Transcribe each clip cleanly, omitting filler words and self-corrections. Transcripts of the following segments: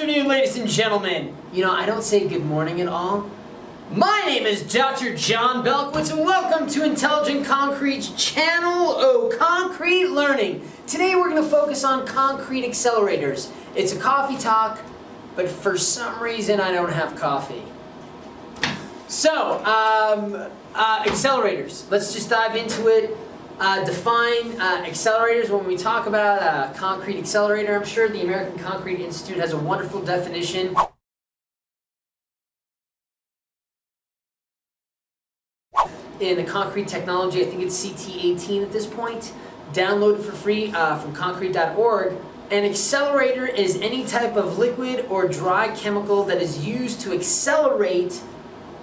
afternoon, ladies and gentlemen. You know, I don't say good morning at all. My name is Dr. Jon Belkowitz, and welcome to Intelligent Concrete's channel of concrete learning. Today we're going to focus on concrete accelerators. It's a coffee talk, but for some reason I don't have coffee. So, accelerators. Let's just dive into it. Define accelerators. When we talk about a concrete accelerator, I'm sure the American Concrete Institute has a wonderful definition. In the concrete technology, I think it's CT18 at this point. Download it for free from concrete.org. An accelerator is any type of liquid or dry chemical that is used to accelerate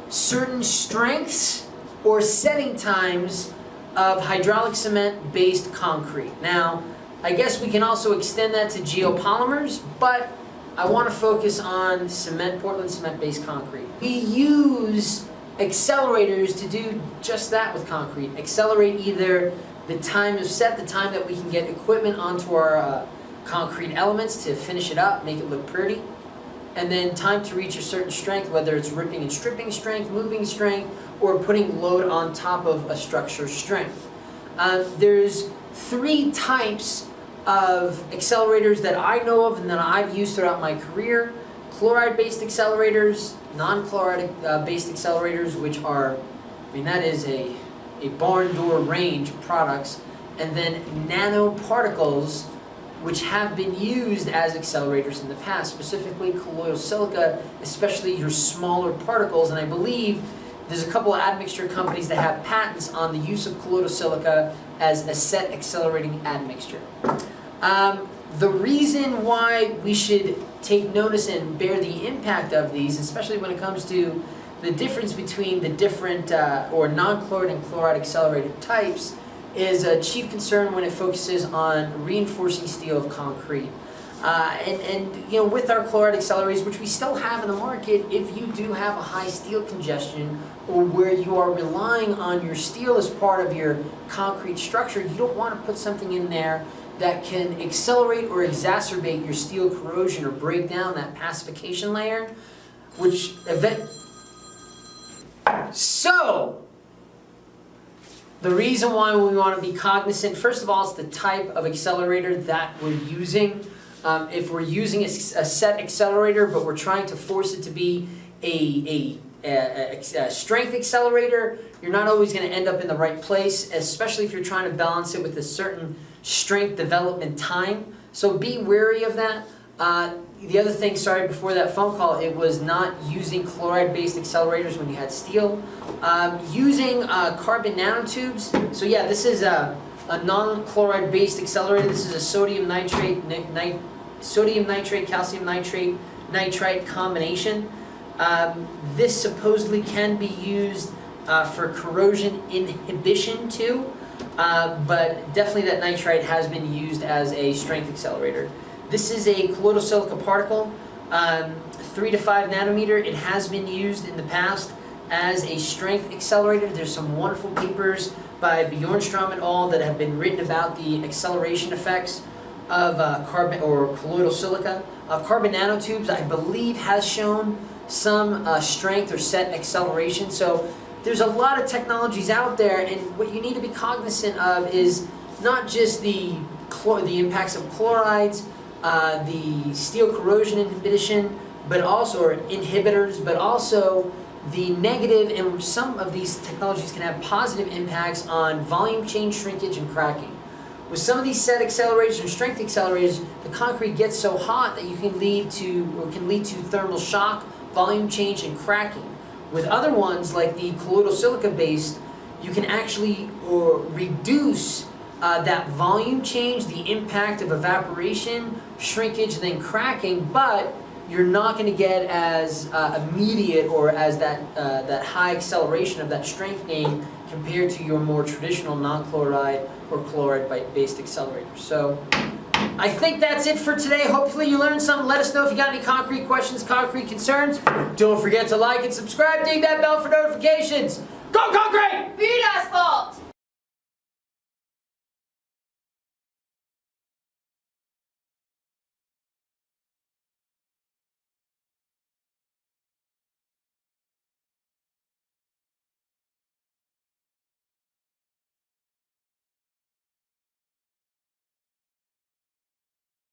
certain strengths or setting times of hydraulic cement based concrete. Now, I guess we can also extend that to geopolymers, but I want to focus on cement, Portland cement based concrete. We use accelerators to do just that with concrete. Accelerate either the time of set, the time that we can get equipment onto our concrete elements to finish it up, make it look pretty, and then time to reach a certain strength, whether it's ripping and stripping strength, moving strength, or putting load on top of a structure's strength. There's three types of accelerators that I know of and that I've used throughout my career. Chloride-based accelerators, non-chloride-based accelerators, which are, I mean, that is a barn door range of products, and then nanoparticles, which have been used as accelerators in the past, specifically colloidal silica, especially your smaller particles, and I believe there's a couple of admixture companies that have patents on the use of colloidal silica as a set accelerating admixture. The reason why we should take notice and bear the impact of these, especially when it comes to the difference between the different or non-chloride and chloride accelerator types, is a chief concern when it focuses on reinforcing steel of concrete. And you know, with our chloride accelerators, which we still have in the market, if you do have a high steel congestion or where you are relying on your steel as part of your concrete structure, you don't want to put something in there that can accelerate or exacerbate your steel corrosion or break down that pacification layer, which So, the reason why we want to be cognizant, first of all, is the type of accelerator that we're using. If we're using a set accelerator, but we're trying to force it to be a strength accelerator, you're not always going to end up in the right place, especially if you're trying to balance it with a certain strength development time. So be wary of that. The other thing, sorry, before that phone call, it was not using chloride-based accelerators when you had steel. Using carbon nanotubes. So yeah, this is a non-chloride-based accelerator. This is a sodium nitrate, calcium nitrate, nitrite combination. This supposedly can be used for corrosion inhibition too, but definitely that nitrite has been used as a strength accelerator. This is a colloidal silica particle, 3 to 5 nanometer. It has been used in the past as a strength accelerator. There's some wonderful papers by Bjornstrom et al. That have been written about the acceleration effects of carbon or colloidal silica. Carbon nanotubes, I believe, has shown some strength or set acceleration. So there's a lot of technologies out there, and what you need to be cognizant of is not just the impacts of chlorides, the steel corrosion inhibition, but also, or inhibitors, but also the negative, and some of these technologies can have positive impacts on volume change, shrinkage, and cracking. With some of these set accelerators or strength accelerators, the concrete gets so hot that you can lead to thermal shock, volume change, and cracking. With other ones, like the colloidal silica based, you can actually reduce that volume change, the impact of evaporation, shrinkage, and then cracking, but you're not going to get as immediate or as that high acceleration of that strength gain compared to your more traditional non-chloride or chloride-based accelerators. So I think that's it for today. Hopefully you learned something. Let us know if you got any concrete questions, concrete concerns. Don't forget to like and subscribe. Ding that bell for notifications. Go concrete! Beat asphalt!